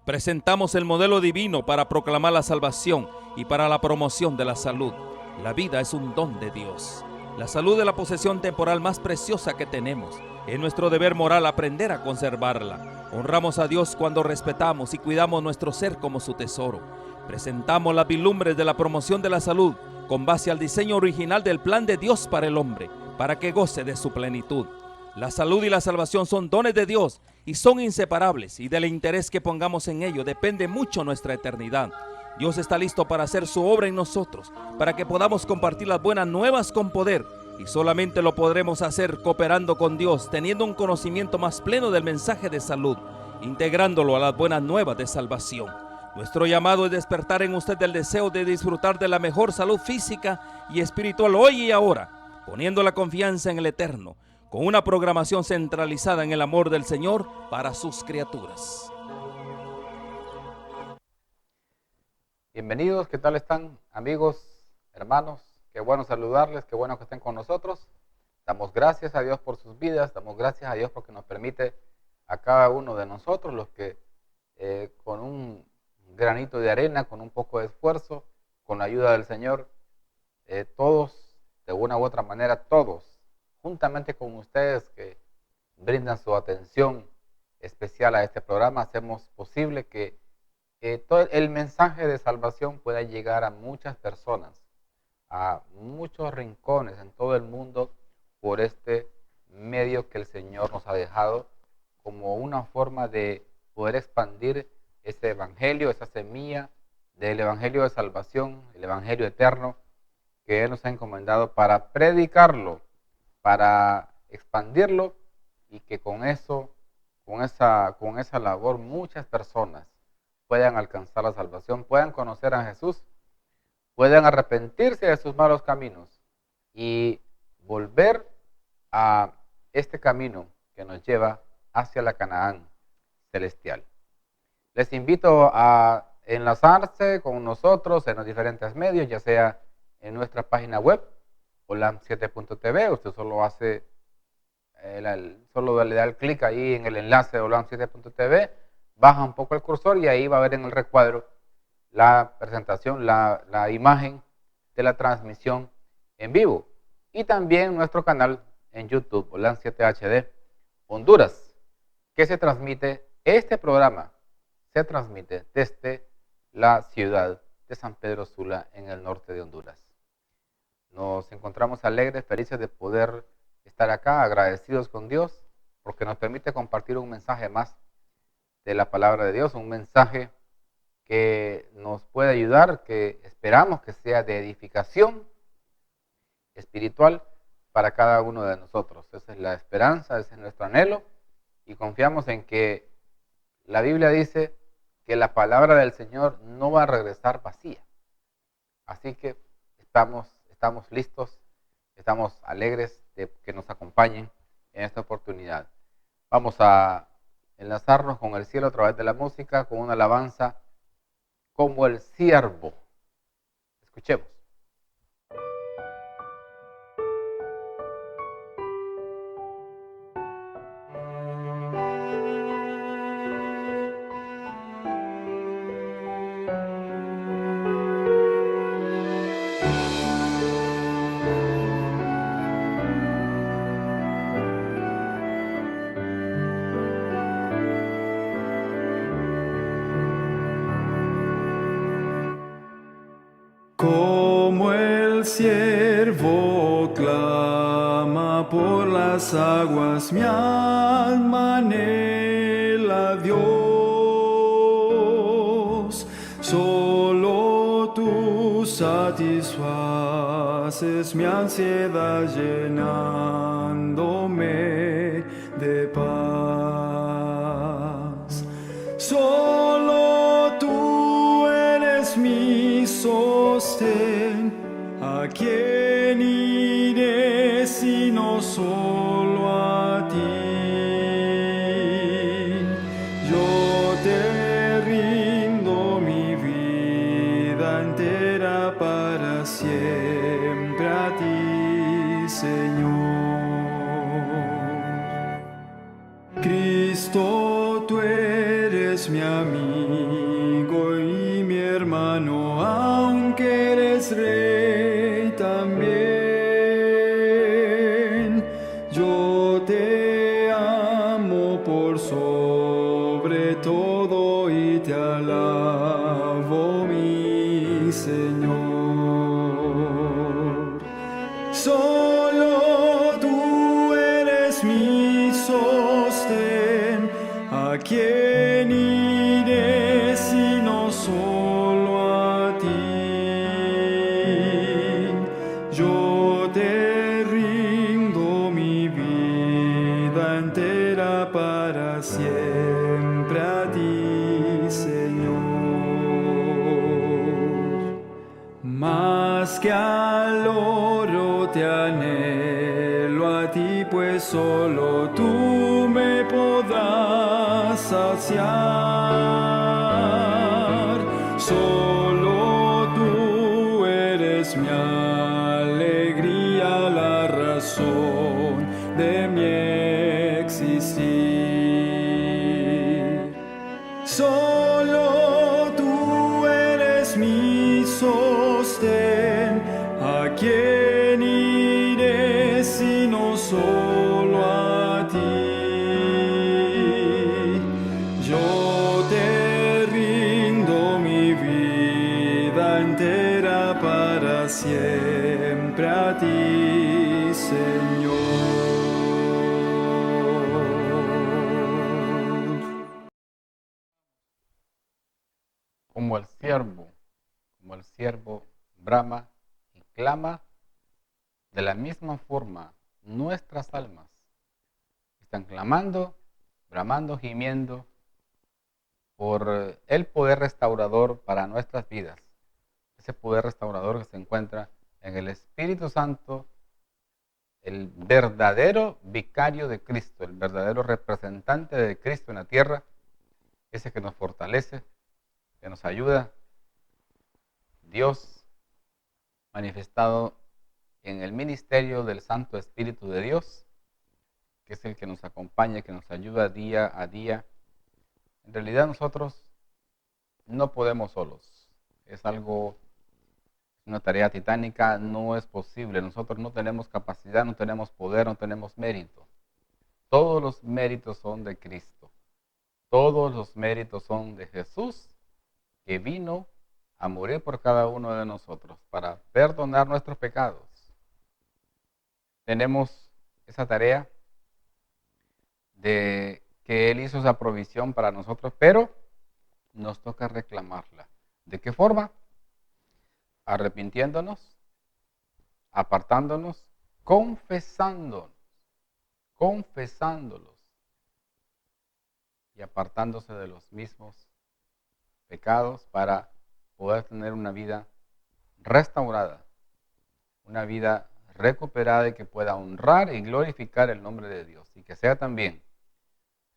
Presentamos el modelo divino para proclamar la salvación y para la promoción de la salud. La vida es un don de Dios. La salud es la posesión temporal más preciosa que tenemos. Es nuestro deber moral aprender a conservarla. Honramos a Dios cuando respetamos y cuidamos nuestro ser como su tesoro. Presentamos las vislumbres de la promoción de la salud con base al diseño original del plan de Dios para el hombre, para que goce de su plenitud. La salud y la salvación son dones de Dios y son inseparables, y del interés que pongamos en ello depende mucho nuestra eternidad. Dios está listo para hacer su obra en nosotros, para que podamos compartir las buenas nuevas con poder, y solamente lo podremos hacer cooperando con Dios, teniendo un conocimiento más pleno del mensaje de salud, integrándolo a las buenas nuevas de salvación. Nuestro llamado es despertar en usted el deseo de disfrutar de la mejor salud física y espiritual hoy y ahora, poniendo la confianza en el Eterno, con una programación centralizada en el amor del Señor para sus criaturas. Bienvenidos, ¿qué tal están, amigos, hermanos? Qué bueno saludarles, qué bueno que estén con nosotros. Damos gracias a Dios por sus vidas, damos gracias a Dios porque nos permite a cada uno de nosotros, los que con un granito de arena, con un poco de esfuerzo, con la ayuda del Señor, todos, de una u otra manera, todos, juntamente con ustedes que brindan su atención especial a este programa, hacemos posible que todo el mensaje de salvación pueda llegar a muchas personas, a muchos rincones en todo el mundo, por este medio que el Señor nos ha dejado como una forma de poder expandir ese evangelio, esa semilla del evangelio de salvación, el evangelio eterno que Él nos ha encomendado para predicarlo, para expandirlo, y que con eso, con esa labor, muchas personas puedan alcanzar la salvación, puedan conocer a Jesús, puedan arrepentirse de sus malos caminos y volver a este camino que nos lleva hacia la Canaán celestial. Les invito a enlazarse con nosotros en los diferentes medios, ya sea en nuestra página web, olam7.tv. Usted solo hace, solo le da el clic ahí en el enlace de olam7.tv, baja un poco el cursor y ahí va a ver en el recuadro la presentación, la imagen de la transmisión en vivo. Y también nuestro canal en YouTube, Olam7HD Honduras, que se transmite, este programa se transmite desde la ciudad de San Pedro Sula, en el norte de Honduras. Nos encontramos alegres, felices de poder estar acá, agradecidos con Dios, porque nos permite compartir un mensaje más de la palabra de Dios, un mensaje que nos puede ayudar, que esperamos que sea de edificación espiritual para cada uno de nosotros. Esa es la esperanza, ese es nuestro anhelo, y confiamos en que la Biblia dice que la palabra del Señor no va a regresar vacía. Así que estamos listos, estamos alegres de que nos acompañen en esta oportunidad. Vamos a enlazarnos con el cielo a través de la música, con una alabanza como el siervo. Escuchemos. Como el siervo clama por las aguas, mi alma anhela a Dios. Solo tú satisfaces mi ansiedad, llenándome de paz. Solo tú eres mi sostén. ¿A quién iré sino solo a ti? Yo te rindo mi vida entera, para siempre a ti, Señor. Cristo, tú eres eres mi amigo y mi hermano, aunque eres rey también. Yo te amo por sobre todo y te alabo, mi Señor. Solo tú eres mi sostén. ¿A quién iré sino solo a ti? Yo te rindo mi vida entera para siempre a ti, Señor. Más que al oro te anhelo a ti, pues solo tú me podrás saciar. Solo tú eres mi alegría, la razón de mi existir. Solo tú eres mi sostén. ¿A quién iré sino solo a ti? Yo te rindo mi vida entera para siempre a ti, Señor. Como el siervo brama y clama, de la misma forma nuestras almas están clamando, bramando, gimiendo por el poder restaurador para nuestras vidas. Ese poder restaurador que se encuentra en el Espíritu Santo, el verdadero vicario de Cristo, el verdadero representante de Cristo en la tierra, ese que nos fortalece, que nos ayuda. Dios manifestado en el ministerio del Santo Espíritu de Dios, que es el que nos acompaña, que nos ayuda día a día. En realidad nosotros no podemos solos. Es una tarea titánica, no es posible. Nosotros no tenemos capacidad, no tenemos poder, no tenemos mérito. Todos los méritos son de Cristo. Todos los méritos son de Jesús, que vino a morir por cada uno de nosotros para perdonar nuestros pecados. Tenemos esa tarea de que Él hizo esa provisión para nosotros, pero nos toca reclamarla. ¿De qué forma? Arrepintiéndonos, apartándonos, confesándolos y apartándose de los mismos pecados para poder tener una vida restaurada, una vida recuperada y que pueda honrar y glorificar el nombre de Dios y que sea también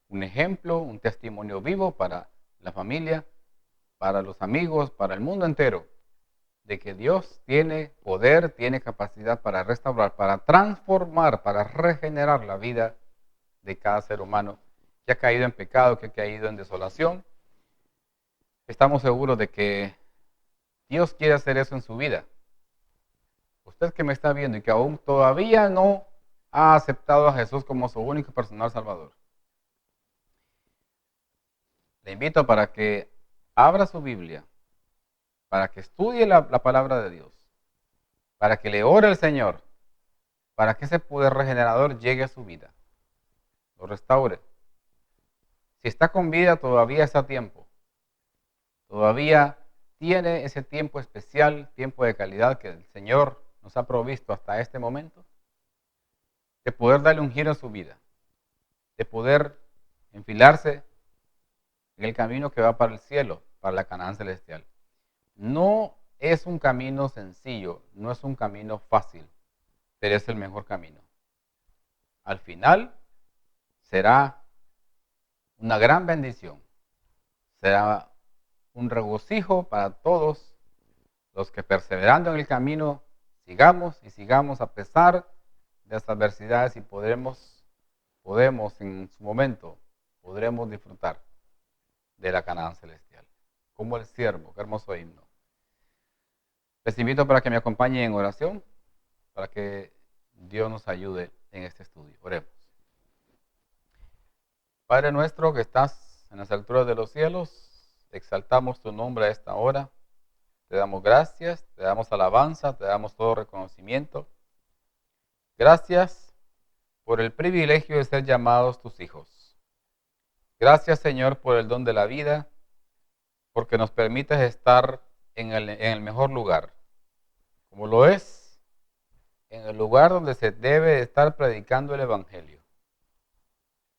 un ejemplo, un testimonio vivo para la familia, para los amigos, para el mundo entero, de que Dios tiene poder, tiene capacidad para restaurar, para transformar, para regenerar la vida de cada ser humano que ha caído en pecado, que ha caído en desolación. Estamos seguros de que Dios quiere hacer eso en su vida. Usted que me está viendo y que aún todavía no ha aceptado a Jesús como su único personal Salvador, le invito para que abra su Biblia, para que estudie la palabra de Dios, para que le ore al Señor, para que ese poder regenerador llegue a su vida, lo restaure. Si está con vida, todavía está a tiempo. Todavía tiene ese tiempo especial, tiempo de calidad que el Señor nos ha provisto hasta este momento, de poder darle un giro a su vida, de poder enfilarse en el camino que va para el cielo, para la Canaán celestial. No es un camino sencillo, no es un camino fácil, pero es el mejor camino. Al final será una gran bendición, será un regocijo para todos los que perseverando en el camino sigamos a pesar de estas adversidades y podemos en su momento, podremos disfrutar de la Canaán celestial. Como el siervo, qué hermoso himno. Les invito para que me acompañen en oración, para que Dios nos ayude en este estudio. Oremos. Padre nuestro que estás en las alturas de los cielos, exaltamos tu nombre a esta hora. Te damos gracias, te damos alabanza, te damos todo reconocimiento. Gracias por el privilegio de ser llamados tus hijos. Gracias, Señor, por el don de la vida, porque nos permites estar en el mejor lugar, como lo es, en el lugar donde se debe estar predicando el Evangelio.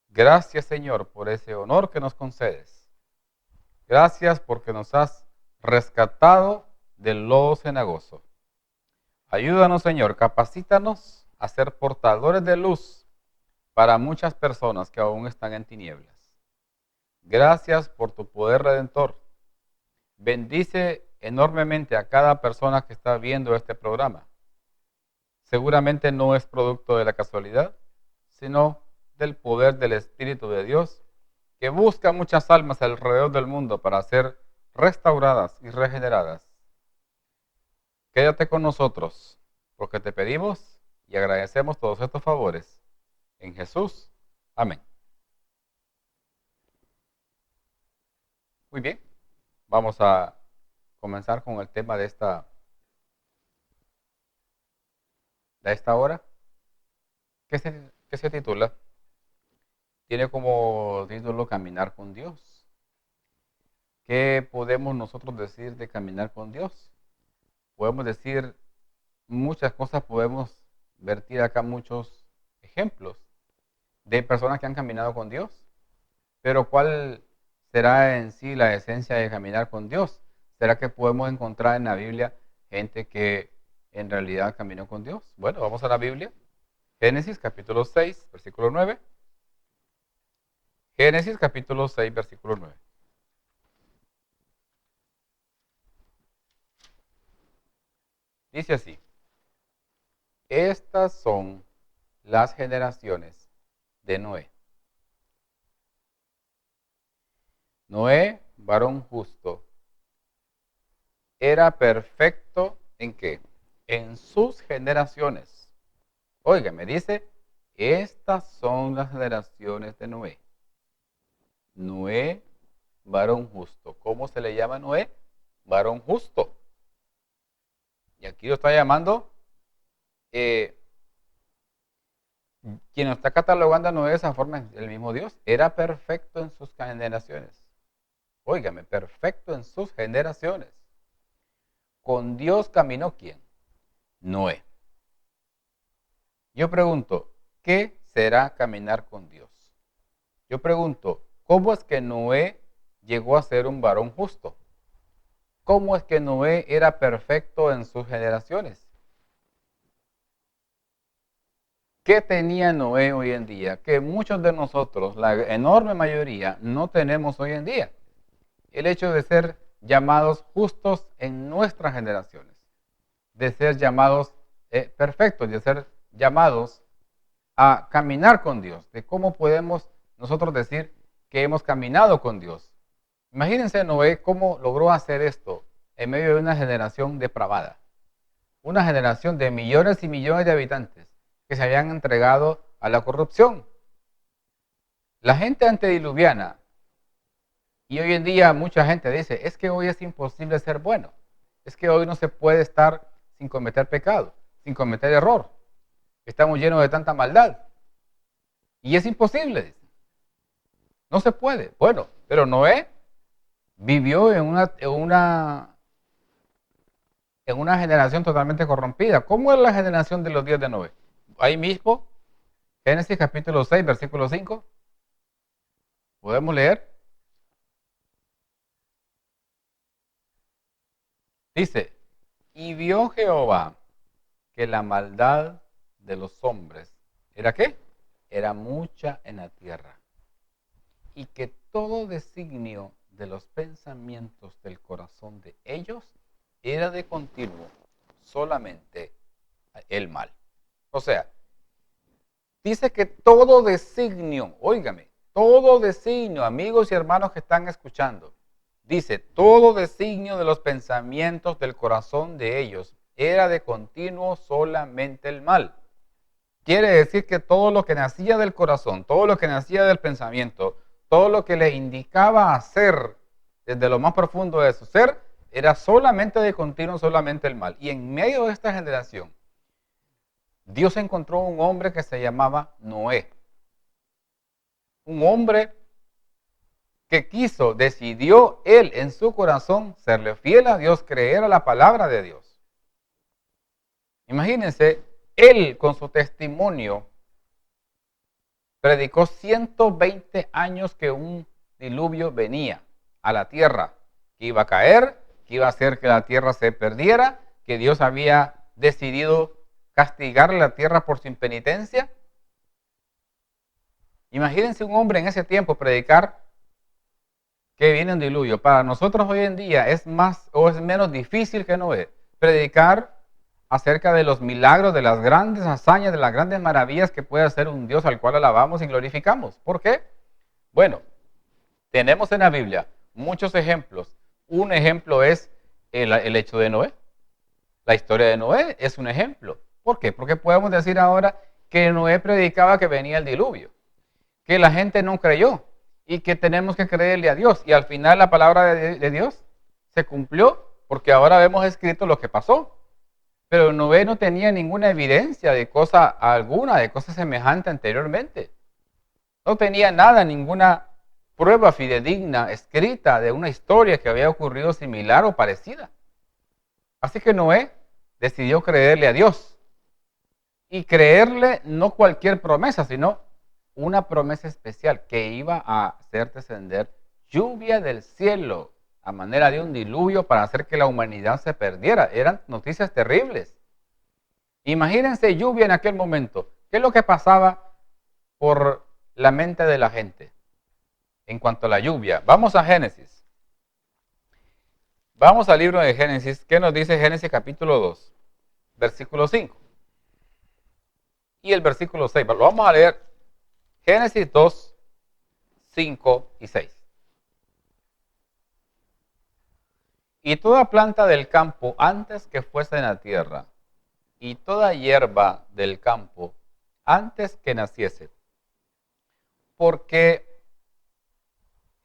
Gracias, Señor, por ese honor que nos concedes. Gracias porque nos has rescatado del lodo cenagoso. Ayúdanos, Señor, capacítanos a ser portadores de luz para muchas personas que aún están en tinieblas. Gracias por tu poder redentor. Bendice enormemente a cada persona que está viendo este programa. Seguramente no es producto de la casualidad, sino del poder del Espíritu de Dios, que busca muchas almas alrededor del mundo para ser restauradas y regeneradas. Quédate con nosotros, porque te pedimos y agradecemos todos estos favores. En Jesús. Amén. Muy bien, vamos a comenzar con el tema de esta hora, que se titula, tiene como título Caminar con Dios. ¿Qué podemos nosotros decir de caminar con Dios? Podemos decir muchas cosas, podemos vertir acá muchos ejemplos de personas que han caminado con Dios, pero ¿cuál será en sí la esencia de caminar con Dios? ¿Será que podemos encontrar en la Biblia gente que en realidad caminó con Dios? Bueno, vamos a la Biblia. Génesis capítulo 6, versículo 9. Génesis capítulo 6, versículo 9. Dice así: estas son las generaciones de Noé. Noé, varón justo, era perfecto ¿en qué? En sus generaciones. Oiga, me dice, estas son las generaciones de Noé. Noé, varón justo. ¿Cómo se le llama a Noé? Varón justo. Y aquí lo está llamando, quien lo está catalogando a Noé de esa forma es el mismo Dios. Era perfecto en sus generaciones. Óigame, perfecto en sus generaciones. Con Dios caminó ¿quién? Noé. Yo pregunto, ¿qué será caminar con Dios? Yo pregunto, ¿cómo es que Noé llegó a ser un varón justo? ¿Cómo es que Noé era perfecto en sus generaciones? ¿Qué tenía Noé hoy en día? Que muchos de nosotros, la enorme mayoría, no tenemos hoy en día. El hecho de ser llamados justos en nuestras generaciones, de ser llamados perfectos, de ser llamados a caminar con Dios, de cómo podemos nosotros decir que hemos caminado con Dios. Imagínense Noé cómo logró hacer esto en medio de una generación depravada, una generación de millones y millones de habitantes que se habían entregado a la corrupción. La gente antediluviana, y hoy en día mucha gente dice, es que hoy es imposible ser bueno, es que hoy no se puede estar sin cometer pecado, sin cometer error. Estamos llenos de tanta maldad. Y es imposible, dicen. No se puede. Bueno, pero Noé vivió en una generación totalmente corrompida. ¿Cómo es la generación de los días de Noé? Ahí mismo, Génesis capítulo 6, versículo 5. ¿Podemos leer? Dice, y vio Jehová que la maldad de los hombres, ¿era qué? Era mucha en la tierra. Y que todo designio de los pensamientos del corazón de ellos era de continuo solamente el mal. O sea, dice que todo designio, óigame, todo designio, amigos y hermanos que están escuchando, dice, todo designio de los pensamientos del corazón de ellos era de continuo solamente el mal. Quiere decir que todo lo que nacía del corazón, todo lo que nacía del pensamiento, todo lo que le indicaba hacer desde lo más profundo de su ser, era solamente de continuo, solamente el mal. Y en medio de esta generación, Dios encontró un hombre que se llamaba Noé. Un hombre que decidió él en su corazón serle fiel a Dios, creer a la palabra de Dios. Imagínense, él con su testimonio predicó 120 años que un diluvio venía a la tierra, que iba a caer, que iba a hacer que la tierra se perdiera, que Dios había decidido castigar la tierra por su impenitencia. Imagínense un hombre en ese tiempo predicar que viene un diluvio. Para nosotros hoy en día es más o es menos difícil que Noé predicar acerca de los milagros, de las grandes hazañas, de las grandes maravillas que puede hacer un Dios al cual alabamos y glorificamos. ¿Por qué? Bueno, tenemos en la Biblia muchos ejemplos. Un ejemplo es el hecho de Noé. La historia de Noé es un ejemplo. ¿Por qué? Porque podemos decir ahora que Noé predicaba que venía el diluvio, que la gente no creyó y que tenemos que creerle a Dios. Y al final la palabra de Dios se cumplió porque ahora vemos escrito lo que pasó. Pero Noé no tenía ninguna evidencia de cosa alguna, de cosa semejante anteriormente. No tenía nada, ninguna prueba fidedigna escrita de una historia que había ocurrido similar o parecida. Así que Noé decidió creerle a Dios. Y creerle no cualquier promesa, sino una promesa especial que iba a hacer descender lluvia del cielo a manera de un diluvio para hacer que la humanidad se perdiera. Eran noticias terribles. Imagínense lluvia en aquel momento. ¿Qué es lo que pasaba por la mente de la gente en cuanto a la lluvia? Vamos a Génesis. Vamos al libro de Génesis. ¿Qué nos dice Génesis capítulo 2? Versículo 5. Y el versículo 6. Lo vamos a leer. Génesis 2, 5 y 6. Y toda planta del campo antes que fuese en la tierra, y toda hierba del campo antes que naciese, porque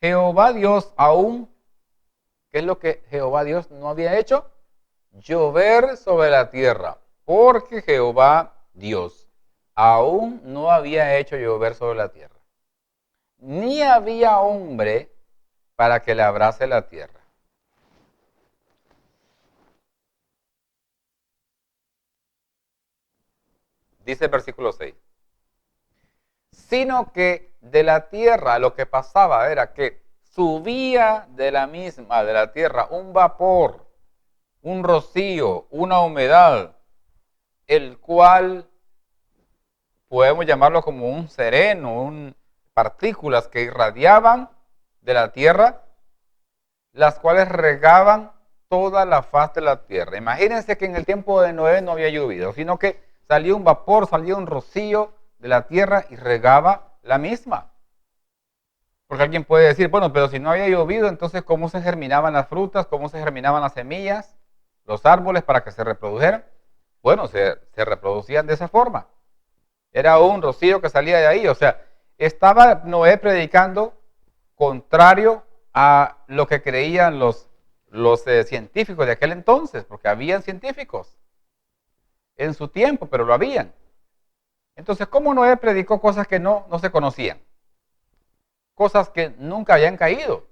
Jehová Dios aún, ¿qué es lo que Jehová Dios no había hecho? Llover sobre la tierra, porque Jehová Dios aún no había hecho llover sobre la tierra, ni había hombre para que labrase la tierra. Dice el versículo 6. Sino que de la tierra lo que pasaba era que subía de la misma, de la tierra, un vapor, un rocío, una humedad, el cual podemos llamarlo como un sereno, partículas que irradiaban de la tierra, las cuales regaban toda la faz de la tierra. Imagínense que en el tiempo de Noé no había llovido, sino que salía un vapor, salía un rocío de la tierra y regaba la misma. Porque alguien puede decir, bueno, pero si no había llovido, entonces ¿cómo se germinaban las frutas? ¿Cómo se germinaban las semillas? Los árboles para que se reprodujeran. Bueno, se reproducían de esa forma. Era un rocío que salía de ahí. O sea, estaba Noé predicando contrario a lo que creían los científicos de aquel entonces, porque habían científicos en su tiempo, pero lo habían. Entonces, ¿cómo Noé predicó cosas que no se conocían? Cosas que nunca habían caído.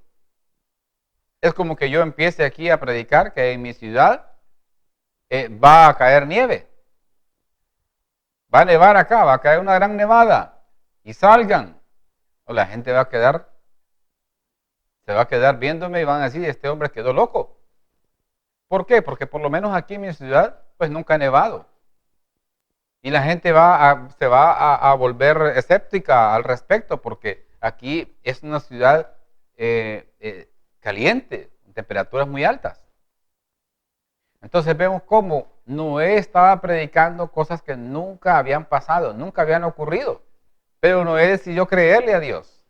Es como que yo empiece aquí a predicar que en mi ciudad va a caer nieve. Va a nevar acá, va a caer una gran nevada. Y salgan. O la gente se va a quedar viéndome y van a decir, este hombre quedó loco. ¿Por qué? Porque por lo menos aquí en mi ciudad, pues nunca ha nevado. Y la gente se va a volver escéptica al respecto, porque aquí es una ciudad caliente, temperaturas muy altas. Entonces vemos cómo Noé estaba predicando cosas que nunca habían pasado, nunca habían ocurrido. Pero Noé decidió creerle a Dios.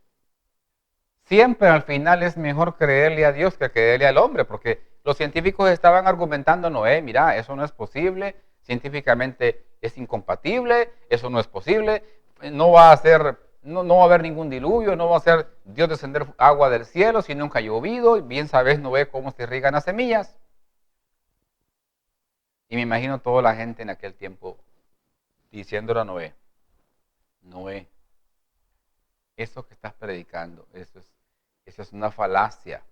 Siempre al final es mejor creerle a Dios que creerle al hombre, porque los científicos estaban argumentando, Noé, mira, eso no es posible, científicamente es incompatible, eso no es posible, no va a ser, no va a haber ningún diluvio, no va a ser Dios descender agua del cielo si nunca ha llovido, y bien sabes, Noé, cómo se irrigan las semillas. Y me imagino toda la gente en aquel tiempo diciéndole a Noé, Noé, eso que estás predicando, eso es una falacia,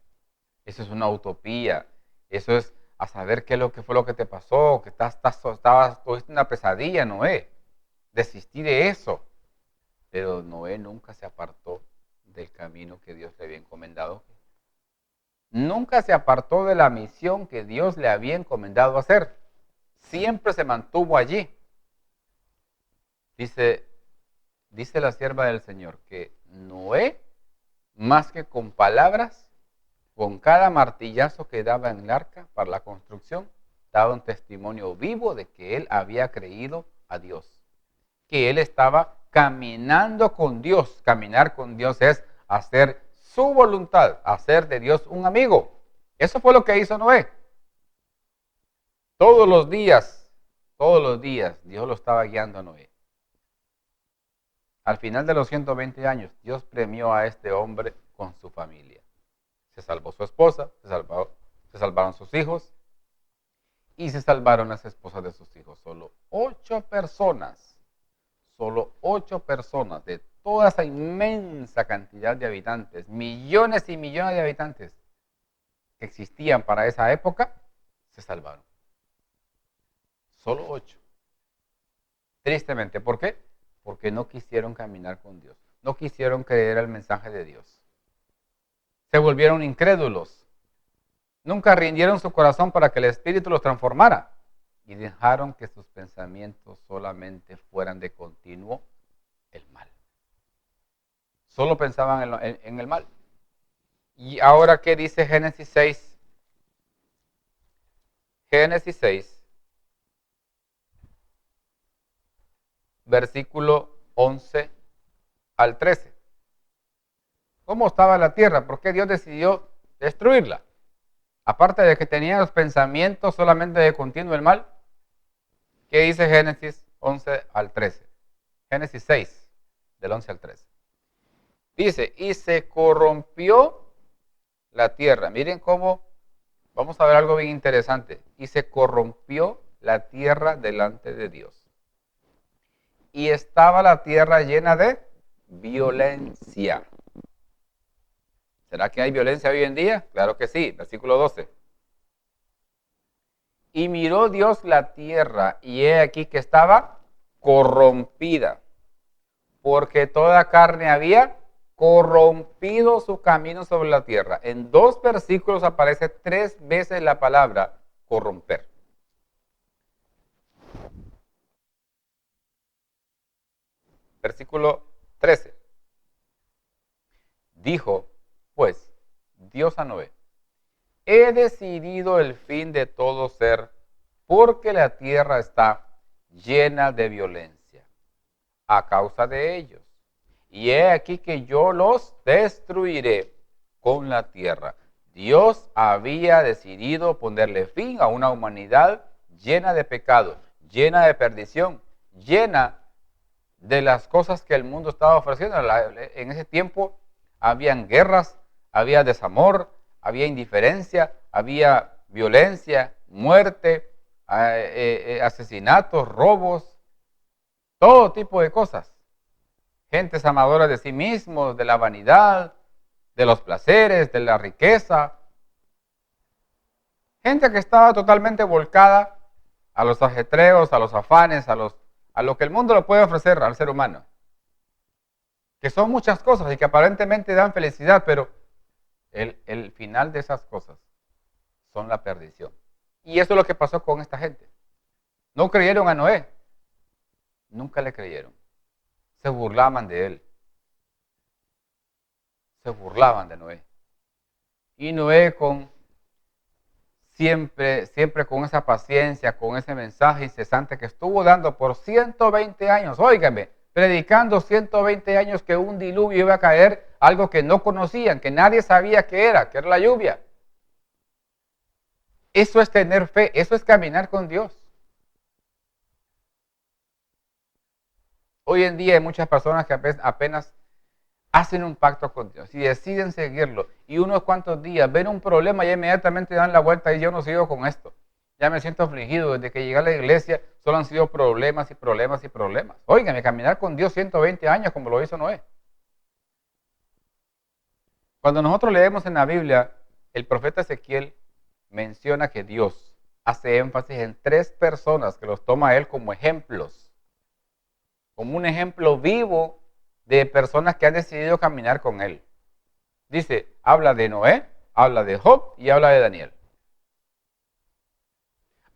eso es una utopía, eso es a saber qué es lo que fue lo que te pasó, que tuviste una pesadilla, Noé, desistí de eso. Pero Noé nunca se apartó del camino que Dios le había encomendado. Nunca se apartó de la misión que Dios le había encomendado hacer. Siempre se mantuvo allí. Dice la sierva del Señor que Noé, más que con palabras, con cada martillazo que daba en el arca para la construcción, daba un testimonio vivo de que él había creído a Dios, que él estaba caminando con Dios. Caminar con Dios es hacer su voluntad, hacer de Dios un amigo. Eso fue lo que hizo Noé. Todos los días, Dios lo estaba guiando a Noé. Al final de los 120 años, Dios premió a este hombre con su familia. Se salvó su esposa, se salvaron sus hijos y se salvaron las esposas de sus hijos. Solo 8 personas de toda esa inmensa cantidad de habitantes, millones y millones de habitantes que existían para esa época, se salvaron. Solo 8. Tristemente, ¿por qué? Porque no quisieron caminar con Dios, no quisieron creer el mensaje de Dios. Se volvieron incrédulos. Nunca rindieron su corazón para que el Espíritu los transformara y dejaron que sus pensamientos solamente fueran de continuo el mal. Solo pensaban en el mal. Y ahora, ¿qué dice Génesis 6? Génesis 6, versículo 11 al 13. ¿Cómo estaba la tierra? ¿Por qué Dios decidió destruirla? Aparte de que tenía los pensamientos solamente de continuo el mal. ¿Qué dice Génesis 11 al 13? Génesis 6, del 11 al 13. Dice, y se corrompió la tierra. Miren cómo, vamos a ver algo bien interesante. Y se corrompió la tierra delante de Dios. Y estaba la tierra llena de violencia. ¿Será que hay violencia hoy en día? Claro que sí. Versículo 12. Y miró Dios la tierra, y he aquí que estaba corrompida, porque toda carne había corrompido su camino sobre la tierra. En 2 versículos aparece 3 veces la palabra corromper. Versículo 13. Dijo, pues, Dios a Noé, he decidido el fin de todo ser, porque la tierra está llena de violencia a causa de ellos. Y he aquí que yo los destruiré con la tierra. Dios había decidido ponerle fin a una humanidad llena de pecado, llena de perdición, llena de las cosas que el mundo estaba ofreciendo. En ese tiempo habían guerras, había desamor, había indiferencia, había violencia, muerte, asesinatos, robos, todo tipo de cosas. Gentes amadoras de sí mismos, de la vanidad, de los placeres, de la riqueza. Gente que estaba totalmente volcada a los ajetreos, a los afanes, a lo que el mundo le puede ofrecer al ser humano. Que son muchas cosas y que aparentemente dan felicidad, pero el final de esas cosas son la perdición. Y eso es lo que pasó con esta gente. No creyeron a Noé. Nunca le creyeron. Se burlaban de él. Se burlaban de Noé. Y Noé siempre con esa paciencia, con ese mensaje incesante que estuvo dando por 120 años. Óigame, predicando 120 años que un diluvio iba a caer algo que no conocían, que nadie sabía que era la lluvia. Eso es tener fe, eso es caminar con Dios. Hoy en día hay muchas personas que apenas hacen un pacto con Dios y deciden seguirlo. Y unos cuantos días ven un problema y inmediatamente dan la vuelta y yo no sigo con esto. Ya me siento afligido. Desde que llegué a la iglesia solo han sido problemas y problemas y problemas. Óigame, caminar con Dios 120 años como lo hizo Noé. Cuando nosotros leemos en la Biblia, el profeta Ezequiel menciona que Dios hace énfasis en 3 personas que los toma a él como ejemplos, como un ejemplo vivo de personas que han decidido caminar con él. Dice, habla de Noé, habla de Job y habla de Daniel.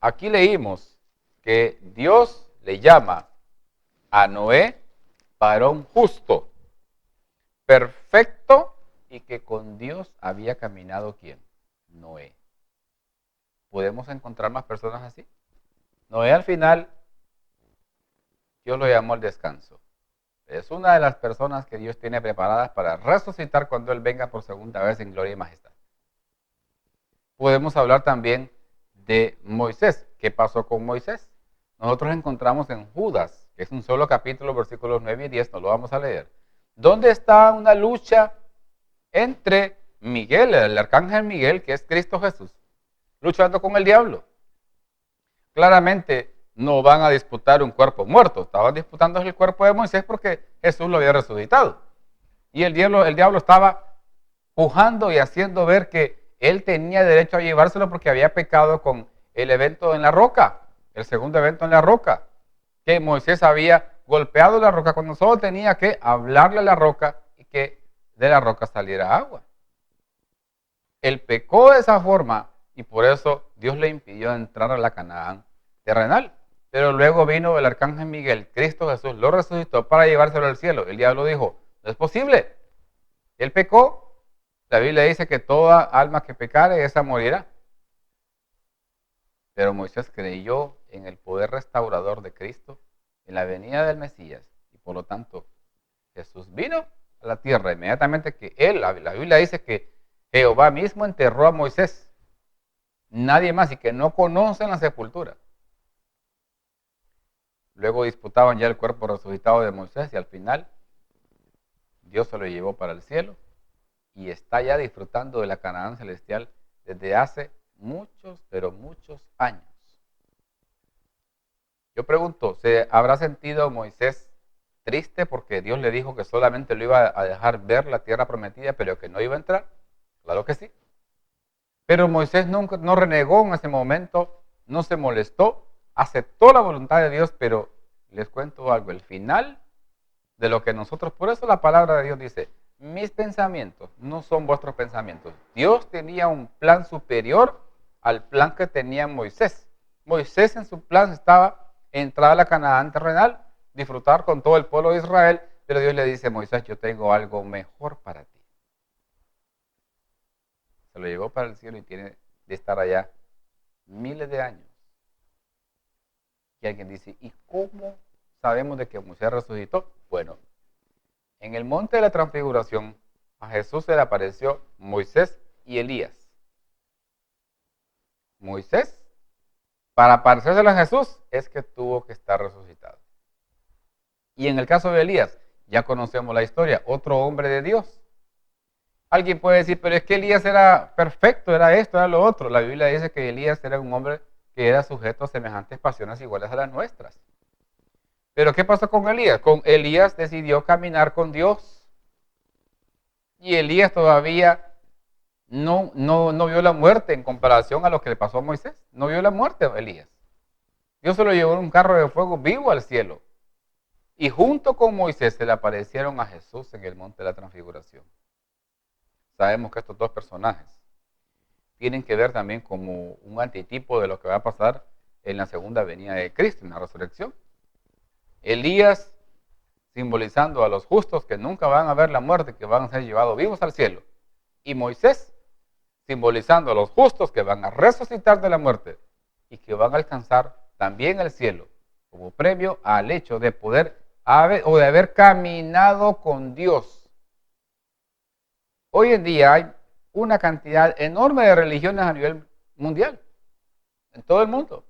Aquí leímos que Dios le llama a Noé varón justo, perfecto y que con Dios había caminado ¿quién? Noé. ¿Podemos encontrar más personas así? Noé al final, Dios lo llamó al descanso. Es una de las personas que Dios tiene preparadas para resucitar cuando Él venga por segunda vez en gloria y majestad. Podemos hablar también de Moisés. ¿Qué pasó con Moisés? Nosotros encontramos en Judas, que es un solo capítulo, versículos 9 y 10, no lo vamos a leer, donde está una lucha entre Miguel, el arcángel Miguel, que es Cristo Jesús, luchando con el diablo. Claramente no van a disputar un cuerpo muerto, estaban disputando el cuerpo de Moisés porque Jesús lo había resucitado. Y el diablo estaba pujando y haciendo ver que él tenía derecho a llevárselo porque había pecado con el evento en la roca, el segundo evento en la roca, que Moisés había golpeado la roca cuando solo tenía que hablarle a la roca y que de la roca saliera agua. Él pecó de esa forma y por eso Dios le impidió entrar a la Canaán terrenal. Pero luego vino el arcángel Miguel, Cristo Jesús, lo resucitó para llevárselo al cielo. El diablo dijo, no es posible. Él pecó. La Biblia dice que toda alma que pecare, esa morirá. Pero Moisés creyó en el poder restaurador de Cristo, en la venida del Mesías. Y por lo tanto, Jesús vino a la tierra inmediatamente que él, la Biblia dice que Jehová mismo enterró a Moisés. Nadie más y que no conocen la sepultura. Luego disputaban ya el cuerpo resucitado de Moisés y al final Dios se lo llevó para el cielo y está ya disfrutando de la Canaán celestial desde hace muchos, pero muchos años. Yo pregunto, ¿se habrá sentido Moisés triste porque Dios le dijo que solamente lo iba a dejar ver la tierra prometida, pero que no iba a entrar? Claro que sí. Pero Moisés nunca, no renegó en ese momento, no se molestó, aceptó la voluntad de Dios, pero les cuento algo, el final de lo que nosotros, por eso la palabra de Dios dice, mis pensamientos no son vuestros pensamientos. Dios tenía un plan superior al plan que tenía Moisés. Moisés en su plan estaba entrar a la Canaán terrenal, disfrutar con todo el pueblo de Israel, pero Dios le dice, Moisés, yo tengo algo mejor para ti. Se lo llevó para el cielo y tiene de estar allá miles de años. Y alguien dice, ¿y cómo sabemos de que Moisés resucitó? Bueno, en el monte de la transfiguración a Jesús se le apareció Moisés y Elías. Moisés, para parecerse a Jesús, es que tuvo que estar resucitado. Y en el caso de Elías, ya conocemos la historia, otro hombre de Dios. Alguien puede decir, pero es que Elías era perfecto, era esto, era lo otro. La Biblia dice que Elías era un hombre que era sujeto a semejantes pasiones iguales a las nuestras. Pero ¿qué pasó con Elías? Con Elías decidió caminar con Dios. Y Elías todavía no vio la muerte en comparación a lo que le pasó a Moisés. No vio la muerte a Elías. Dios se lo llevó en un carro de fuego vivo al cielo. Y junto con Moisés se le aparecieron a Jesús en el monte de la transfiguración. Sabemos que estos dos personajes tienen que ver también como un antitipo de lo que va a pasar en la segunda venida de Cristo, en la resurrección. Elías simbolizando a los justos que nunca van a ver la muerte, que van a ser llevados vivos al cielo. Y Moisés simbolizando a los justos que van a resucitar de la muerte y que van a alcanzar también el cielo como premio al hecho de poder de haber caminado con Dios Hoy en día hay una cantidad enorme de religiones a nivel mundial, en todo el mundo.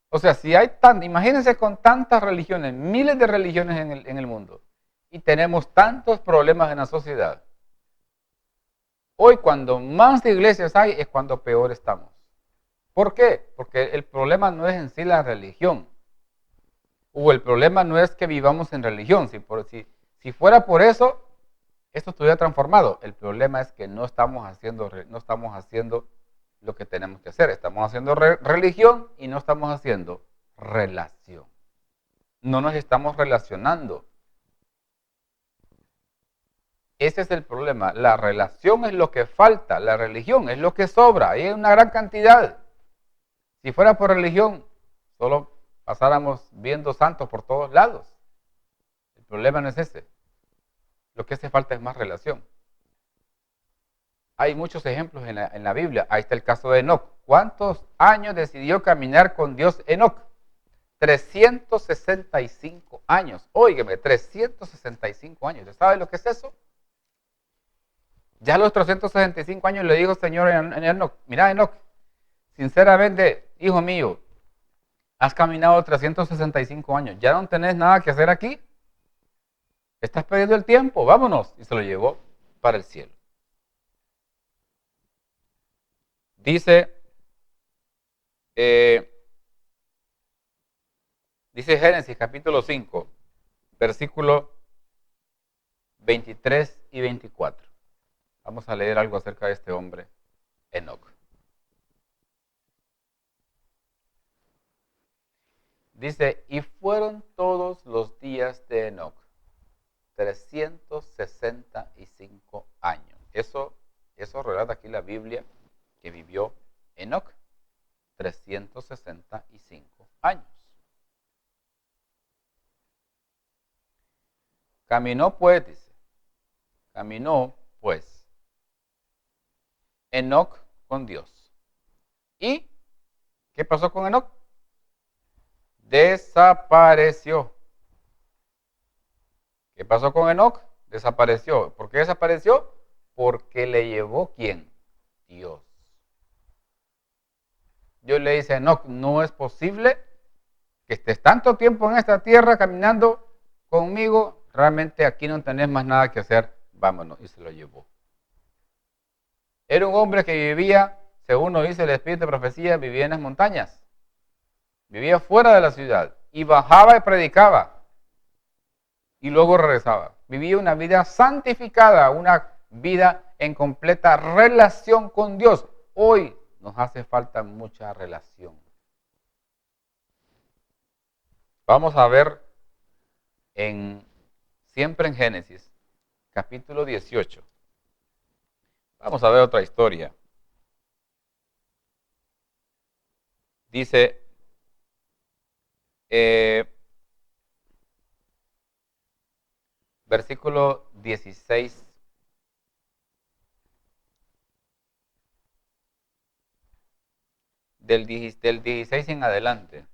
O sea, si hay imagínense con tantas religiones, miles de religiones en el mundo, y tenemos tantos problemas en la sociedad. Hoy cuando más iglesias hay es cuando peor estamos. ¿Por qué? Porque el problema no es en sí la religión. O el problema no es que vivamos en religión. Si fuera por eso, esto estuviera transformado. El problema es que no estamos haciendo lo que tenemos que hacer. Estamos haciendo religión y no estamos haciendo relación. No nos estamos relacionando. Ese es el problema. La relación es lo que falta. La religión es lo que sobra. Hay una gran cantidad. Si fuera por religión, solo pasáramos viendo santos por todos lados. El problema no es ese. Lo que hace falta es más relación. Hay muchos ejemplos en la Biblia. Ahí está el caso de Enoc. ¿Cuántos años decidió caminar con Dios Enoc? 365 años. Óigame, 365 años. ¿Ya sabe lo que es eso? Ya a los 365 años le dijo el Señor a Enoc, mira Enoc, sinceramente, hijo mío, has caminado 365 años, ya no tenés nada que hacer aquí. Estás perdiendo el tiempo, vámonos. Y se lo llevó para el cielo. Dice Génesis capítulo 5, versículo 23 y 24. Vamos a leer algo acerca de este hombre, Enoc. Dice, y fueron todos los días de Enoc 365 años. Eso relata aquí la Biblia que vivió Enoc 365 años. Caminó pues, dice, Enoc con Dios. ¿Y qué pasó con Enoc? Desapareció. ¿Qué pasó con Enoc? Desapareció. ¿Por qué desapareció? Porque le llevó ¿quién? Dios. Dios le dice a Enoc, no es posible que estés tanto tiempo en esta tierra caminando conmigo. Realmente aquí no tenés más nada que hacer. Vámonos. Y se lo llevó. Era un hombre que vivía, según nos dice el Espíritu de Profecía, vivía en las montañas. Vivía fuera de la ciudad. Y bajaba y predicaba. Y luego regresaba. Vivía una vida santificada, una vida en completa relación con Dios. Hoy nos hace falta mucha relación. Vamos a ver siempre en Génesis, capítulo 18. Vamos a ver otra historia. Dice, versículo 16. Del 16 en adelante.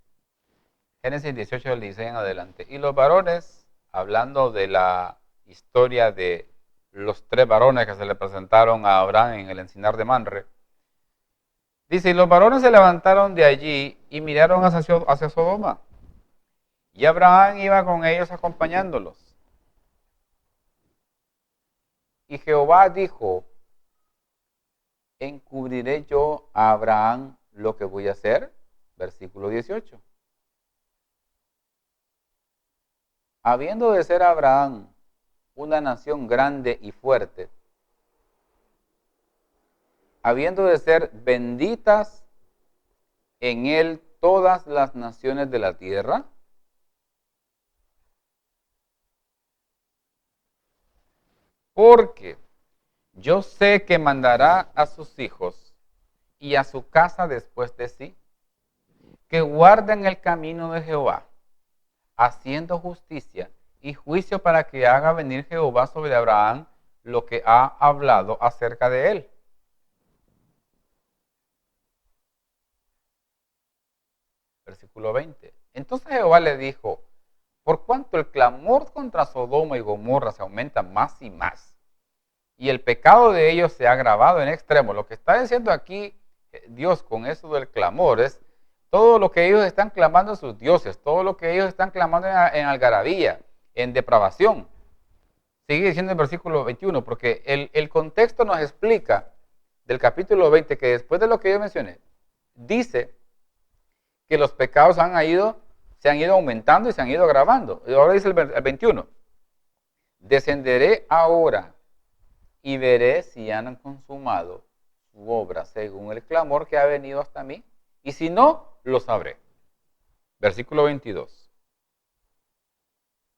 Génesis 18 del 16 en adelante. Y los varones, hablando de la historia de los 3 varones que se le presentaron a Abraham en el encinar de Manre, dice, y los varones se levantaron de allí y miraron hacia Sodoma. Y Abraham iba con ellos acompañándolos. Y Jehová dijo, ¿encubriré yo a Abraham lo que voy a hacer? Versículo 18. Habiendo de ser Abraham una nación grande y fuerte, habiendo de ser benditas en él todas las naciones de la tierra, porque yo sé que mandará a sus hijos y a su casa después de sí, que guarden el camino de Jehová, haciendo justicia y juicio para que haga venir Jehová sobre Abraham lo que ha hablado acerca de él. Versículo 20. Entonces Jehová le dijo, por cuanto el clamor contra Sodoma y Gomorra se aumenta más y más, y el pecado de ellos se ha agravado en extremo. Lo que está diciendo aquí Dios con eso del clamor es todo lo que ellos están clamando a sus dioses, todo lo que ellos están clamando en algarabía, en depravación. Sigue diciendo el versículo 21, porque el contexto nos explica del capítulo 20 que después de lo que yo mencioné, dice que los pecados se han ido aumentando y se han ido agravando. Y ahora dice el 21, descenderé ahora y veré si han consumado su obra según el clamor que ha venido hasta mí, y si no, lo sabré. Versículo 22.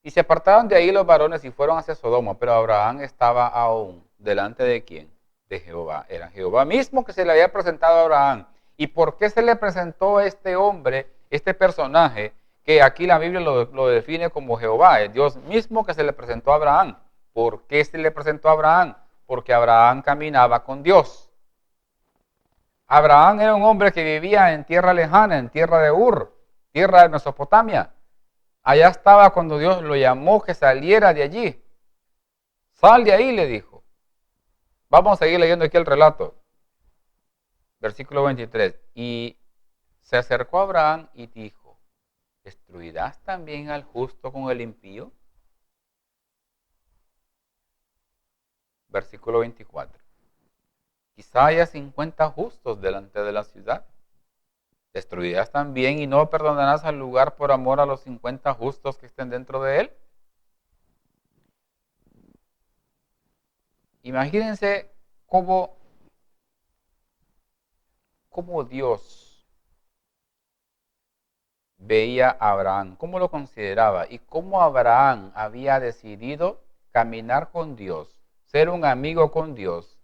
Y se apartaron de ahí los varones y fueron hacia Sodoma, pero Abraham estaba aún delante de ¿quién? De Jehová. Era Jehová mismo que se le había presentado a Abraham. ¿Y por qué se le presentó a este hombre, este personaje, que aquí la Biblia lo define como Jehová? Es Dios mismo que se le presentó a Abraham. ¿Por qué se le presentó a Abraham? Porque Abraham caminaba con Dios. Abraham era un hombre que vivía en tierra lejana, en tierra de Ur, tierra de Mesopotamia. Allá estaba cuando Dios lo llamó que saliera de allí. Sal de ahí, le dijo. Vamos a seguir leyendo aquí el relato. Versículo 23. Y se acercó a Abraham y dijo, ¿destruirás también al justo con el impío? Versículo 24. Quizá haya 50 justos delante de la ciudad. ¿Destruirás también y no perdonarás al lugar por amor a los 50 justos que estén dentro de él? Imagínense cómo Dios veía a Abraham, cómo lo consideraba y cómo Abraham había decidido caminar con Dios, ser un amigo con Dios,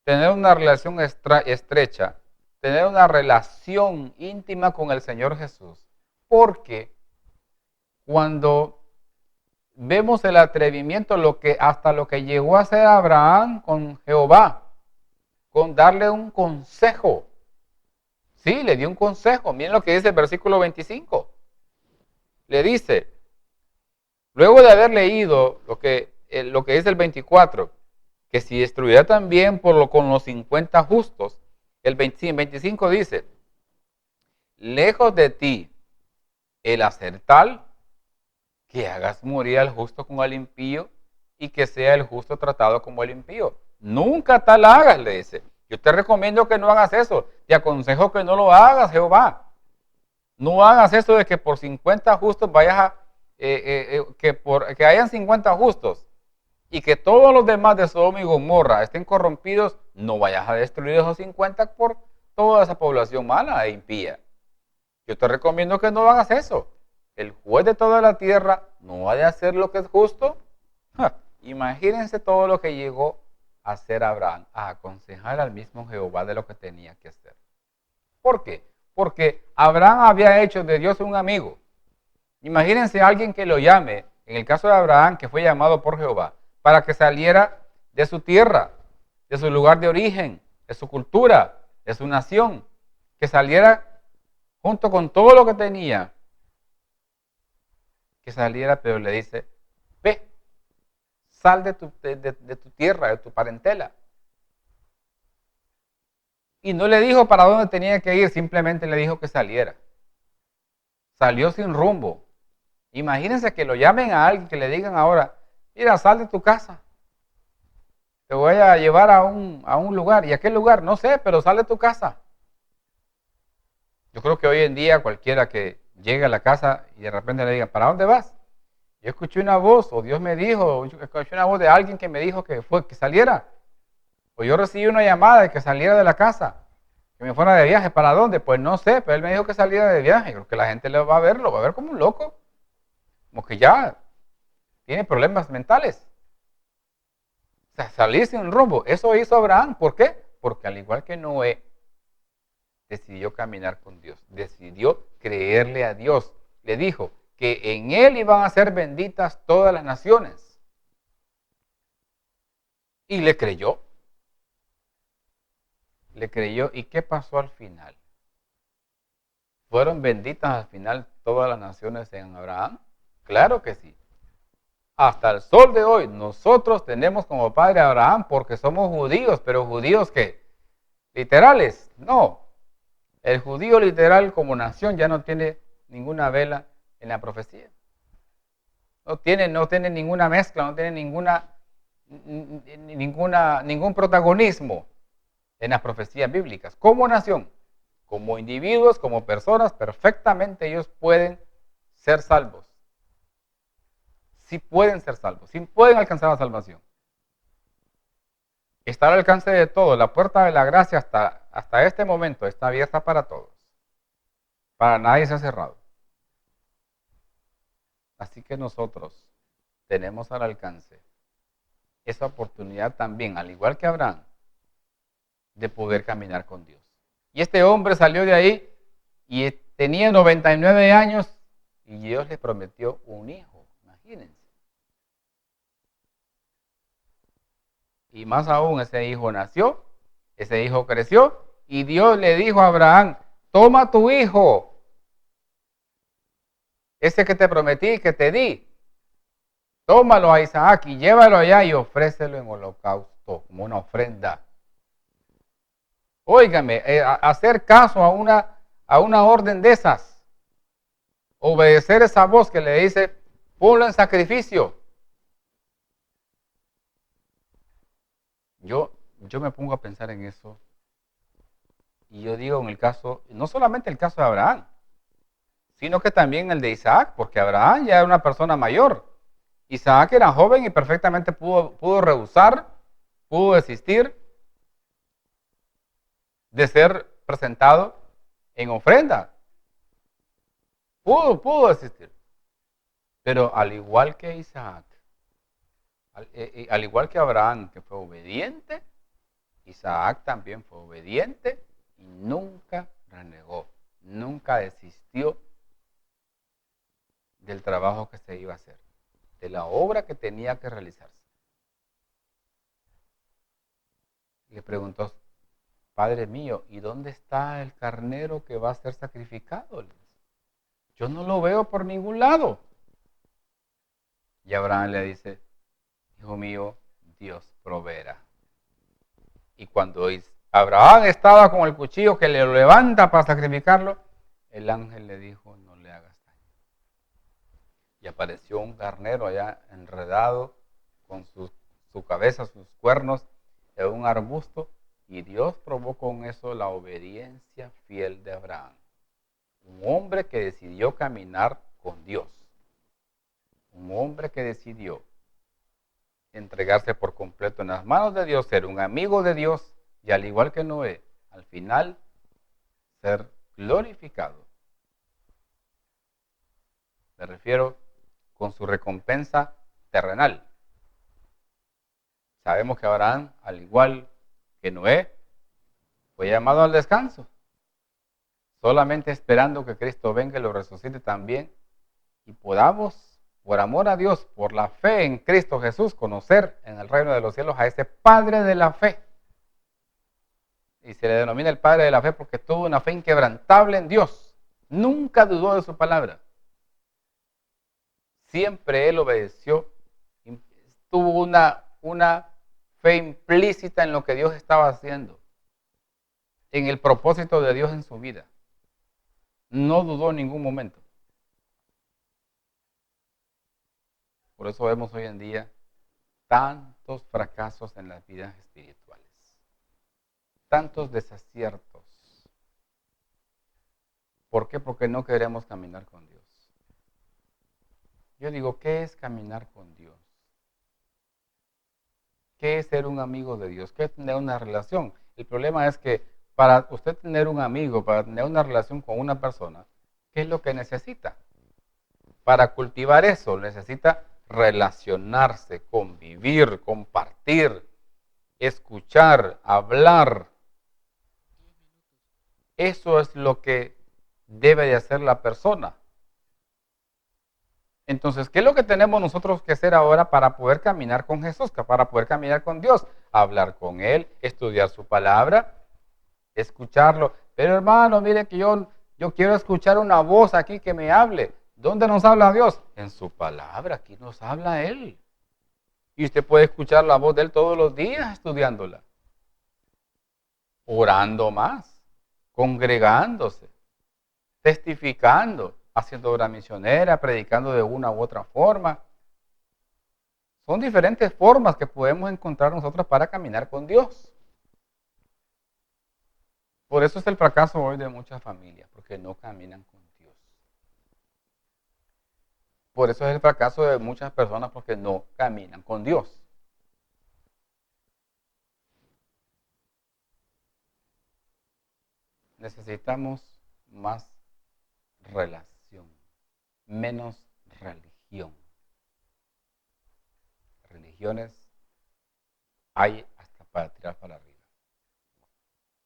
tener una relación estrecha, tener una relación íntima con el Señor Jesús. Porque cuando vemos el atrevimiento, hasta lo que llegó a hacer Abraham con Jehová, con darle un consejo. Sí, le dio un consejo. Miren lo que dice el versículo 25. Le dice, luego de haber leído lo que dice el 24, que si destruirá también con los 50 justos, el 25 dice, lejos de ti el hacer tal que hagas morir al justo como al impío y que sea el justo tratado como el impío. Nunca tal hagas, le dice. Yo te recomiendo que no hagas eso. Te aconsejo que no lo hagas, Jehová. No hagas eso de que por 50 justos vayas que hayan 50 justos y que todos los demás de Sodoma y Gomorra estén corrompidos, no vayas a destruir esos 50 por toda esa población mala e impía. Yo te recomiendo que no hagas eso. El juez de toda la tierra no ha de hacer lo que es justo. Imagínense todo lo que llegó a hacer Abraham, a aconsejar al mismo Jehová de lo que tenía que hacer. ¿Por qué? Porque Abraham había hecho de Dios un amigo. Imagínense a alguien que lo llame, en el caso de Abraham, que fue llamado por Jehová, para que saliera de su tierra, de su lugar de origen, de su cultura, de su nación, que saliera junto con todo lo que tenía, que saliera, pero le dice, ve, sal de tu tierra, de tu parentela. Y no le dijo para dónde tenía que ir, simplemente le dijo que saliera. Salió sin rumbo. Imagínense que lo llamen a alguien, que le digan ahora, mira, sal de tu casa. Te voy a llevar a un lugar. ¿Y a qué lugar? No sé, pero sal de tu casa. Yo creo que hoy en día cualquiera que llegue a la casa y de repente le diga, ¿para dónde vas? Yo escuché una voz, o Dios me dijo, escuché una voz de alguien que me dijo que saliera. O yo recibí una llamada de que saliera de la casa, que me fuera de viaje. ¿Para dónde? Pues no sé, pero él me dijo que saliera de viaje. Creo que la gente lo va a ver como un loco. Como que ya tiene problemas mentales. O sea, salir sin rumbo. Eso hizo Abraham. ¿Por qué? Porque al igual que Noé, decidió caminar con Dios. Decidió creerle a Dios. Le dijo que en él iban a ser benditas todas las naciones. Y le creyó. Le creyó. ¿Y qué pasó al final? ¿Fueron benditas al final todas las naciones en Abraham? Claro que sí. Hasta el sol de hoy, nosotros tenemos como padre a Abraham porque somos judíos, pero judíos ¿qué? ¿Literales? No. El judío literal como nación ya no tiene ninguna vela en la profecía. No tiene ninguna mezcla, no tiene ningún protagonismo en las profecías bíblicas. Como nación, como individuos, como personas, perfectamente ellos pueden ser salvos. Sí pueden ser salvos, sí pueden alcanzar la salvación. Está al alcance de todos. La puerta de la gracia hasta este momento está abierta para todos. Para nadie se ha cerrado. Así que nosotros tenemos al alcance esa oportunidad también, al igual que Abraham, de poder caminar con Dios. Y este hombre salió de ahí y tenía 99 años y Dios le prometió un hijo, imagínense. Y más aún, ese hijo nació, ese hijo creció y Dios le dijo a Abraham, toma tu hijo, ese que te prometí, que te di, tómalo a Isaac y llévalo allá y ofrécelo en holocausto, como una ofrenda. Óigame, hacer caso a una orden de esas, obedecer esa voz que le dice, ponlo en sacrificio. Yo me pongo a pensar en eso y yo digo en el caso, no solamente el caso de Abraham, sino que también el de Isaac, porque Abraham ya era una persona mayor. Isaac era joven y perfectamente pudo rehusar, pudo desistir de ser presentado en ofrenda. Pudo desistir. Pero al igual que Isaac, al igual que Abraham, que fue obediente, Isaac también fue obediente y nunca renegó, nunca desistió del trabajo que se iba a hacer, de la obra que tenía que realizarse. Le preguntó, Padre mío, ¿y dónde está el carnero que va a ser sacrificado? Yo no lo veo por ningún lado. Y Abraham le dice, hijo mío, Dios proveerá. Y cuando Abraham estaba con el cuchillo que le levanta para sacrificarlo, el ángel le dijo, no le hagas daño. Y apareció un carnero allá enredado con su cabeza, sus cuernos, en un arbusto. Y Dios probó con eso la obediencia fiel de Abraham. Un hombre que decidió caminar con Dios. Un hombre que decidió entregarse por completo en las manos de Dios, ser un amigo de Dios y al igual que Noé, al final ser glorificado. Me refiero con su recompensa terrenal. Sabemos que Abraham, al igual que Noé, fue llamado al descanso, solamente esperando que Cristo venga y lo resucite también y podamos, por amor a Dios, por la fe en Cristo Jesús, conocer en el reino de los cielos a ese Padre de la fe. Y se le denomina el Padre de la fe porque tuvo una fe inquebrantable en Dios. Nunca dudó de su palabra. Siempre él obedeció. Tuvo una fe implícita en lo que Dios estaba haciendo, en el propósito de Dios en su vida. No dudó en ningún momento. Por eso vemos hoy en día tantos fracasos en las vidas espirituales, tantos desaciertos. ¿Por qué? Porque no queremos caminar con Dios. Yo digo, ¿qué es caminar con Dios? ¿Qué es ser un amigo de Dios? ¿Qué es tener una relación? El problema es que para usted tener un amigo, para tener una relación con una persona, ¿qué es lo que necesita? Para cultivar eso necesita relacionarse, convivir, compartir, escuchar, hablar. Eso es lo que debe de hacer la persona. Entonces, ¿qué es lo que tenemos nosotros que hacer ahora para poder caminar con Jesús, para poder caminar con Dios? Hablar con Él, estudiar su palabra, escucharlo. Pero hermano, mire que yo quiero escuchar una voz aquí que me hable. ¿Dónde nos habla Dios? En su palabra, aquí nos habla Él. Y usted puede escuchar la voz de Él todos los días estudiándola, orando más, congregándose, testificando, haciendo obra misionera, predicando de una u otra forma. Son diferentes formas que podemos encontrar nosotros para caminar con Dios. Por eso es el fracaso hoy de muchas familias, porque no caminan con Dios. Por eso es el fracaso de muchas personas, porque no caminan con Dios. Necesitamos más relación, menos religión. Religiones hay hasta para tirar para arriba,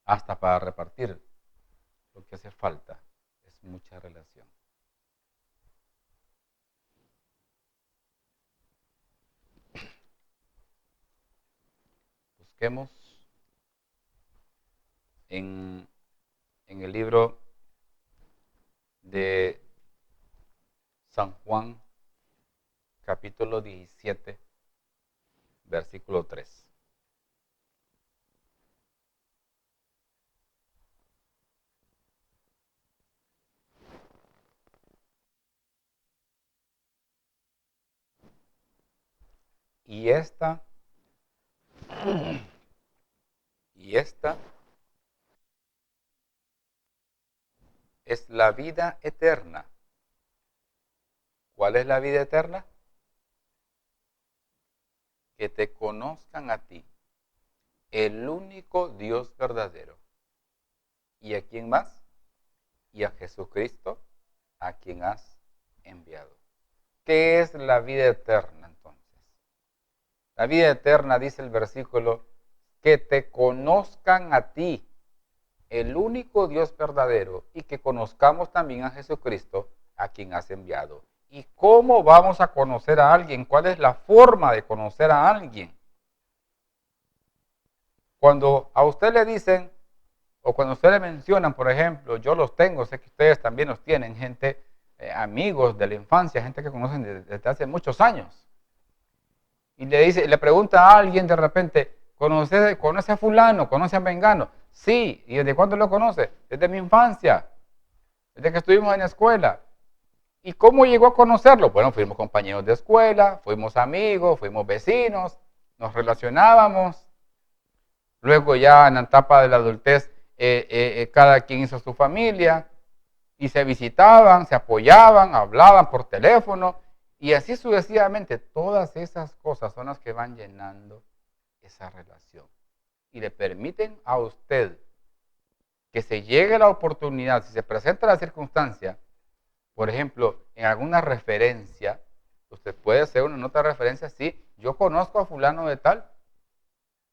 hasta para repartir. Lo que hace falta es mucha relación. Busquemos en el libro de San Juan, capítulo 17, versículo 3. Y esta es la vida eterna. ¿Cuál es la vida eterna? Que te conozcan a ti, el único Dios verdadero. ¿Y a quién más? Y a Jesucristo, a quien has enviado. ¿Qué es la vida eterna entonces? La vida eterna, dice el versículo, que te conozcan a ti, el único Dios verdadero, y que conozcamos también a Jesucristo, a quien has enviado. ¿Y cómo vamos a conocer a alguien? ¿Cuál es la forma de conocer a alguien? Cuando a usted le dicen, o cuando a usted le mencionan, por ejemplo, yo los tengo, sé que ustedes también los tienen, gente, amigos de la infancia, gente que conocen desde hace muchos años. Y le pregunta a alguien de repente, ¿conoce a fulano? ¿Conoce a Mengano? Sí. ¿Y desde cuándo lo conoce? Desde mi infancia, desde que estuvimos en la escuela. ¿Y cómo llegó a conocerlo? Bueno, fuimos compañeros de escuela, fuimos amigos, fuimos vecinos, nos relacionábamos. Luego ya en la etapa de la adultez, cada quien hizo su familia y se visitaban, se apoyaban, hablaban por teléfono y así sucesivamente. Todas esas cosas son las que van llenando esa relación y le permiten a usted que se llegue la oportunidad, si se presenta la circunstancia, por ejemplo, en alguna referencia, usted puede hacer una nota de referencia, sí, yo conozco a fulano de tal,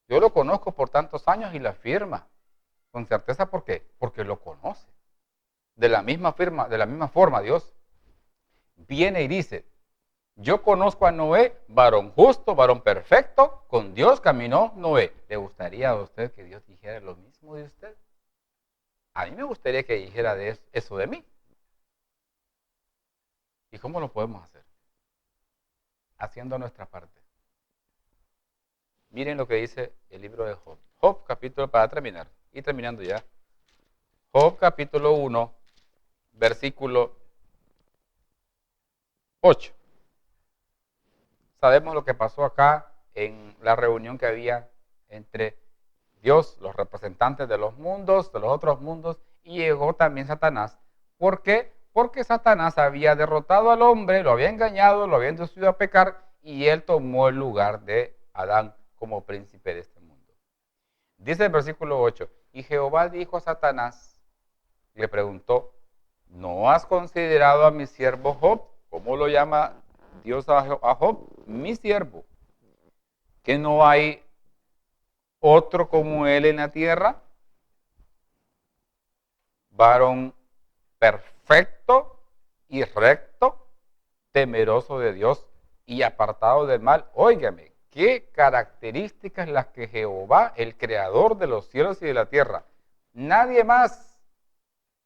yo lo conozco por tantos años y la firma, con certeza, ¿por qué? Porque lo conoce. De la misma forma, Dios viene y dice, yo conozco a Noé, varón justo, varón perfecto, con Dios caminó Noé. ¿Le gustaría a usted que Dios dijera lo mismo de usted? A mí me gustaría que dijera eso de mí. ¿Y cómo lo podemos hacer? Haciendo nuestra parte. Miren lo que dice el libro de Job. Job capítulo, para terminar, y terminando ya. Job capítulo 1, versículo 8. Sabemos lo que pasó acá en la reunión que había entre Dios, los representantes de los mundos, de los otros mundos, y llegó también Satanás. ¿Por qué? Porque Satanás había derrotado al hombre, lo había engañado, lo había inducido a pecar, y él tomó el lugar de Adán como príncipe de este mundo. Dice el versículo 8, y Jehová dijo a Satanás, le preguntó, ¿no has considerado a mi siervo Job? ¿Cómo lo llama Dios a Job? Mi siervo. ¿Que no hay otro como él en la tierra? Varón perfecto y recto, temeroso de Dios y apartado del mal. Óigame, qué características las que Jehová, el creador de los cielos y de la tierra, nadie más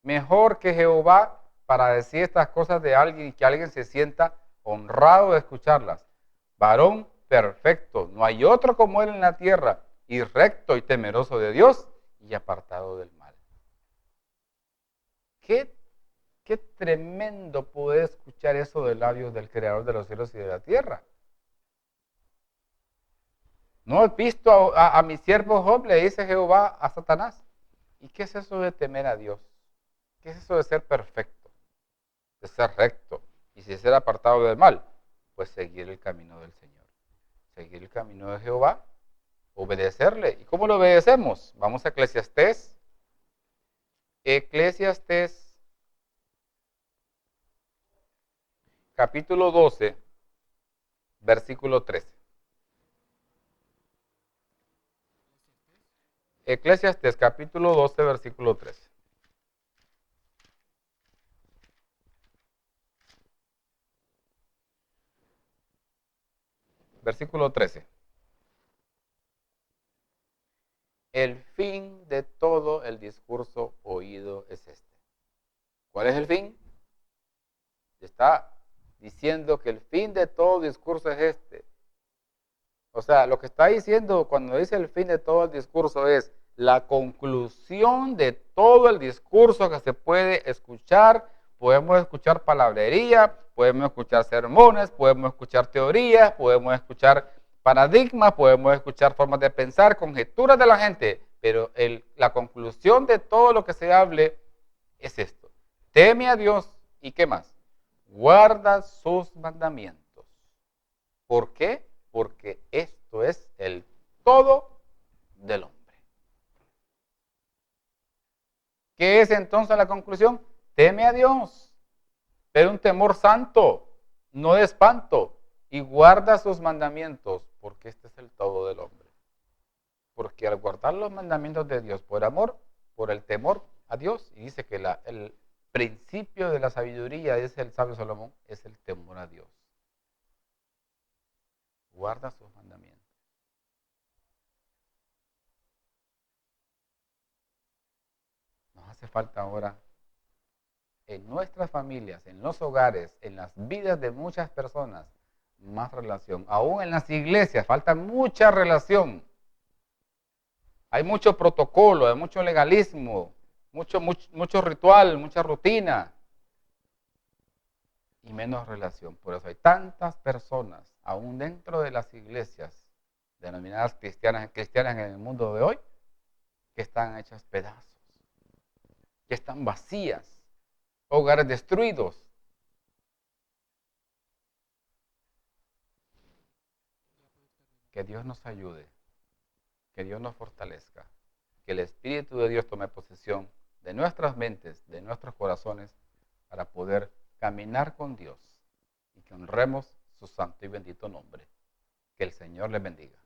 mejor que Jehová para decir estas cosas de alguien y que alguien se sienta honrado de escucharlas. Varón perfecto, no hay otro como él en la tierra, y recto y temeroso de Dios y apartado del mal. Qué tremendo poder escuchar eso de labios del Creador de los cielos y de la tierra. ¿No has visto a mi siervo Job? Le dice Jehová a Satanás. ¿Y qué es eso de temer a Dios? ¿Qué es eso de ser perfecto? De ser recto y de ser apartado del mal. Pues seguir el camino del Señor. Seguir el camino de Jehová. Obedecerle. ¿Y cómo lo obedecemos? Vamos a Eclesiastés. Eclesiastés capítulo 12, versículo 13. Eclesiastés capítulo 12, versículo 13. Versículo 13. El fin de todo el discurso oído es este. ¿Cuál es el fin? Está diciendo que el fin de todo discurso es este. O sea, lo que está diciendo cuando dice el fin de todo el discurso es la conclusión de todo el discurso que se puede escuchar. Podemos escuchar palabrería, podemos escuchar sermones, podemos escuchar teorías, podemos escuchar paradigmas, podemos escuchar formas de pensar, conjeturas de la gente, pero la conclusión de todo lo que se hable es esto. Teme a Dios y ¿qué más? Guarda sus mandamientos. ¿Por qué? Porque esto es el todo del hombre. ¿Qué es entonces la conclusión? Teme a Dios, pero un temor santo, no de espanto, y guarda sus mandamientos, porque este es el todo del hombre. Porque al guardar los mandamientos de Dios por amor, por el temor a Dios, y dice que el principio de la sabiduría, dice el sabio Salomón, es el temor a Dios. Guarda sus mandamientos. Nos hace falta ahora en nuestras familias, en los hogares, en las vidas de muchas personas, más relación. Aún en las iglesias falta mucha relación. Hay mucho protocolo, hay mucho legalismo, mucho ritual, mucha rutina y menos relación. Por eso hay tantas personas, aún dentro de las iglesias denominadas cristianas en el mundo de hoy, que están hechas pedazos, que están vacías, hogares destruidos. Que Dios nos ayude, que Dios nos fortalezca, que el Espíritu de Dios tome posesión de nuestras mentes, de nuestros corazones, para poder caminar con Dios y que honremos su santo y bendito nombre. Que el Señor les bendiga.